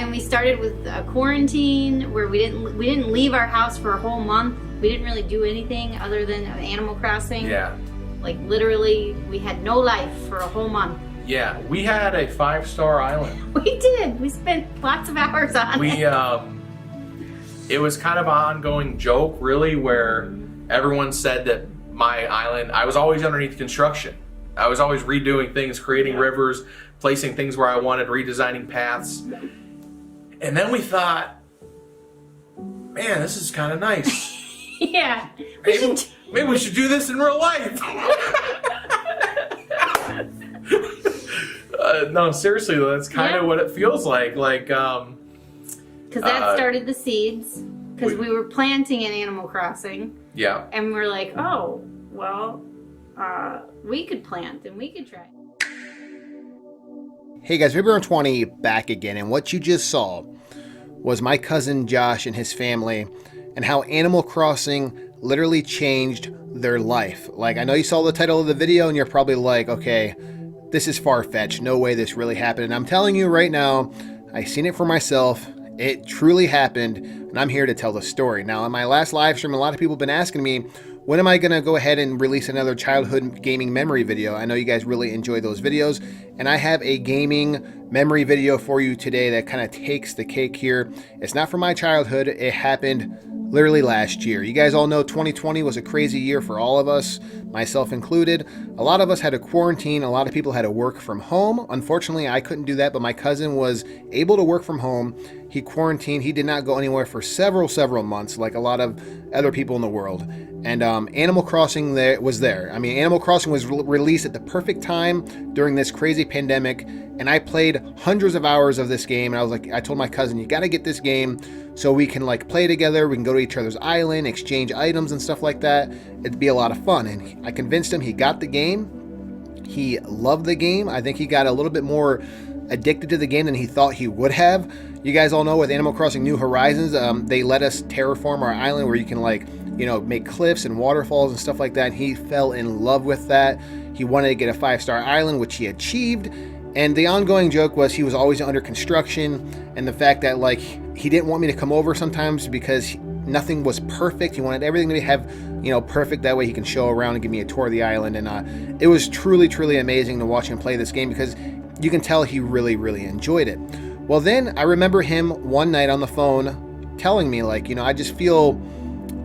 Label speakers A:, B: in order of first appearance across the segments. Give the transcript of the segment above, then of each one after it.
A: We started with a quarantine where we didn't leave our house for a whole month. We didn't really do anything other than Animal Crossing.
B: Yeah.
A: Like literally, we had no life for a whole month.
B: Yeah, we had a 5-star island.
A: We did. We spent lots of hours on it.
B: It was kind of an ongoing joke, really, where everyone said that my island, I was always underneath construction. I was always redoing things, creating rivers, placing things where I wanted, redesigning paths. And then we thought, man, this is kind of nice.
A: Yeah.
B: Maybe we should do this in real life. No, seriously, that's kind of what it feels like.
A: Because that started the seeds. Because we were planting in Animal Crossing.
B: Yeah.
A: And we're like, oh, well, we could plant and we could try.
C: Hey guys, February 20 back again, and what you just saw was my cousin Josh and his family and how Animal Crossing literally changed their life. Like, I know you saw the title of the video and you're probably like, okay, this is far-fetched. No way this really happened. And I'm telling you right now, I've seen it for myself. It truly happened, and I'm here to tell the story. Now, in my last live stream, a lot of people have been asking me, when am I going to go ahead and release another childhood gaming memory video? I know you guys really enjoy those videos, and I have a gaming memory video for you today that kind of takes the cake here. It's not from my childhood. It happened literally last year. You guys all know 2020 was a crazy year for all of us, myself included. A lot of us had to quarantine. A lot of people had to work from home. Unfortunately, I couldn't do that, but my cousin was able to work from home. He quarantined. He did not go anywhere for several months, like a lot of other people in the world. And Animal Crossing was there. I mean, Animal Crossing was released at the perfect time during this crazy pandemic, and I played hundreds of hours of this game. And I was like, I told my cousin, you got to get this game so we can like play together. We can go to each other's island, exchange items and stuff like that. It'd be a lot of fun. And I convinced him. He got the game. He loved the game. I think he got a little bit more addicted to the game than he thought he would have. You guys all know with Animal Crossing New Horizons, they let us terraform our island where you can like, you know, make cliffs and waterfalls and stuff like that. And he fell in love with that. He wanted to get a 5-star island, which he achieved. And the ongoing joke was he was always under construction, and the fact that like he didn't want me to come over sometimes because nothing was perfect. He wanted everything to have, you know, perfect. That way he can show around and give me a tour of the island. And it was truly amazing to watch him play this game because you can tell he really enjoyed it. Well, then I remember him one night on the phone telling me like, you know, I just feel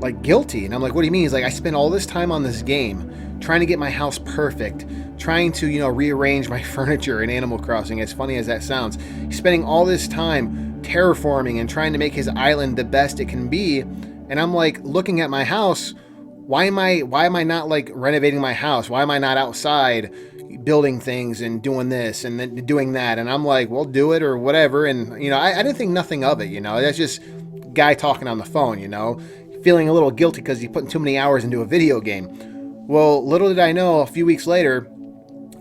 C: like guilty. And I'm like, what do you mean? He's like, I spent all this time on this game trying to get my house perfect, trying to, you know, rearrange my furniture in Animal Crossing, as funny as that sounds. He's spending all this time terraforming and trying to make his island the best it can be. And I'm like looking at my house, why am I not like renovating my house? Why am I not outside building things and doing this and then doing that? And I'm like, well, do it or whatever. And, you know, I didn't think nothing of it, you know. That's just guy talking on the phone, you know, feeling a little guilty because he's putting too many hours into a video game. Well, little did I know, a few weeks later,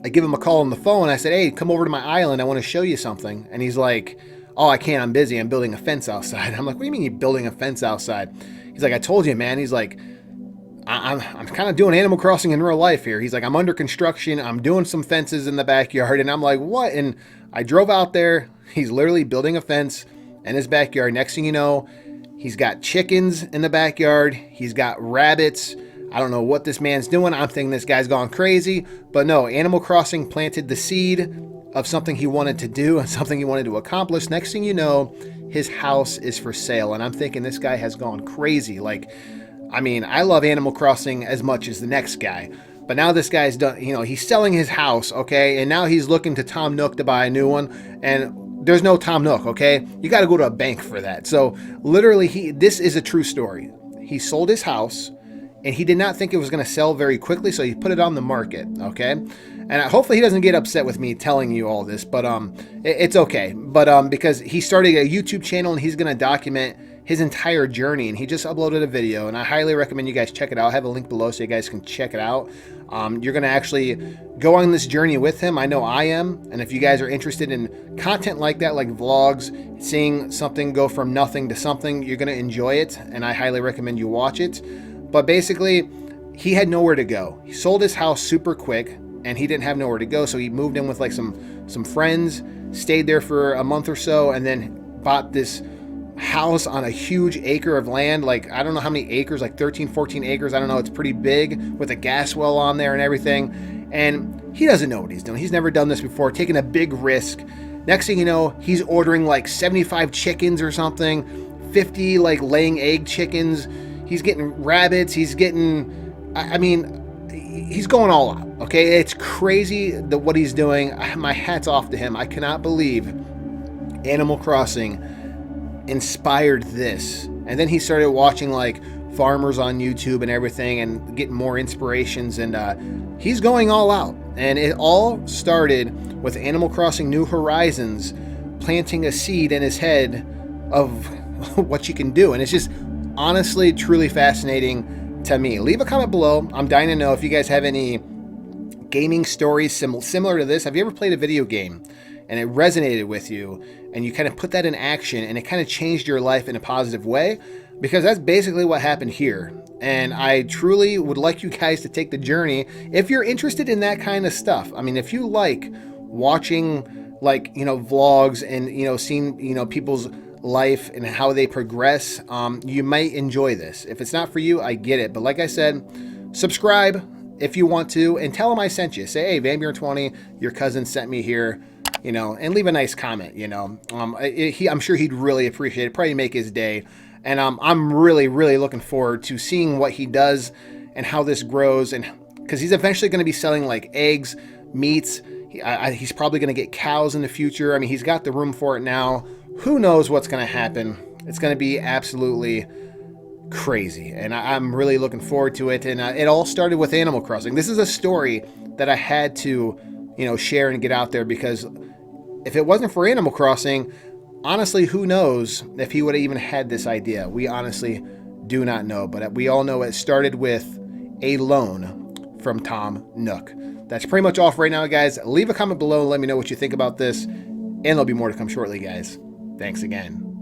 C: I give him a call on the phone. I said, hey, come over to my island. I want to show you something. And he's like, oh, I can't. I'm busy. I'm building a fence outside. I'm like, what do you mean you're building a fence outside? He's like, I told you, man. He's like, I'm kind of doing Animal Crossing in real life here. He's like, I'm under construction. I'm doing some fences in the backyard. And I'm like, what? And I drove out there. He's literally building a fence in his backyard. Next thing you know, he's got chickens in the backyard. He's got rabbits. I don't know what this man's doing. I'm thinking this guy's gone crazy. But no, Animal Crossing planted the seed of something he wanted to do and something he wanted to accomplish. Next thing you know, his house is for sale. And I'm thinking this guy has gone crazy. Like, I mean, I love Animal Crossing as much as the next guy. But now this guy's done, you know, he's selling his house, okay? And now he's looking to Tom Nook to buy a new one. And there's no Tom Nook, okay? You got to go to a bank for that. So literally, this is a true story. He sold his house, and he did not think it was going to sell very quickly, so he put it on the market, okay? And hopefully he doesn't get upset with me telling you all this, but it's okay. But because he started a YouTube channel, and he's going to document his entire journey, and he just uploaded a video, and I highly recommend you guys check it out. I'll have a link below so you guys can check it out. You're going to actually go on this journey with him. I know I am, and if you guys are interested in content like that, like vlogs, seeing something go from nothing to something, you're going to enjoy it, and I highly recommend you watch it. But basically, he had nowhere to go. He sold his house super quick, and he didn't have nowhere to go, so he moved in with like some friends, stayed there for a month or so, and then bought this house on a huge acre of land. Like, I don't know how many acres, like 13, 14 acres. I don't know. It's pretty big with a gas well on there and everything. And he doesn't know what he's doing. He's never done this before, taking a big risk. Next thing you know, he's ordering like 75 chickens or something, 50 like laying egg chickens. He's getting rabbits. He's getting, I mean, he's going all out. Okay. It's crazy that what he's doing. My hat's off to him. I cannot believe Animal Crossing inspired this. And then he started watching like farmers on YouTube and everything and getting more inspirations, and he's going all out. And it all started with Animal Crossing New Horizons planting a seed in his head of what you can do. And it's just honestly truly fascinating to me. Leave a comment below. I'm dying to know if you guys have any gaming stories similar to this. Have you ever played a video game and it resonated with you and you kind of put that in action and it kind of changed your life in a positive way? Because that's basically what happened here. And I truly would like you guys to take the journey if you're interested in that kind of stuff. I mean, if you like watching like, vlogs and, seeing, people's life and how they progress, you might enjoy this. If it's not for you, I get it. But like I said, subscribe if you want to and tell them I sent you. Say, hey, Vambier20, your cousin sent me here. And leave a nice comment, I'm sure he'd really appreciate it, probably make his day. And I'm really, really looking forward to seeing what he does and how this grows. And because he's eventually going to be selling like eggs, meats. He's probably going to get cows in the future. I mean, he's got the room for it now. Who knows what's going to happen? It's going to be absolutely crazy. And I'm really looking forward to it. And it all started with Animal Crossing. This is a story that I had to, share and get out there, because if it wasn't for Animal Crossing, honestly, who knows if he would have even had this idea. We honestly do not know, but we all know it started with a loan from Tom Nook. That's pretty much all for right now, guys. Leave a comment below and let me know what you think about this, and there'll be more to come shortly, guys. Thanks again.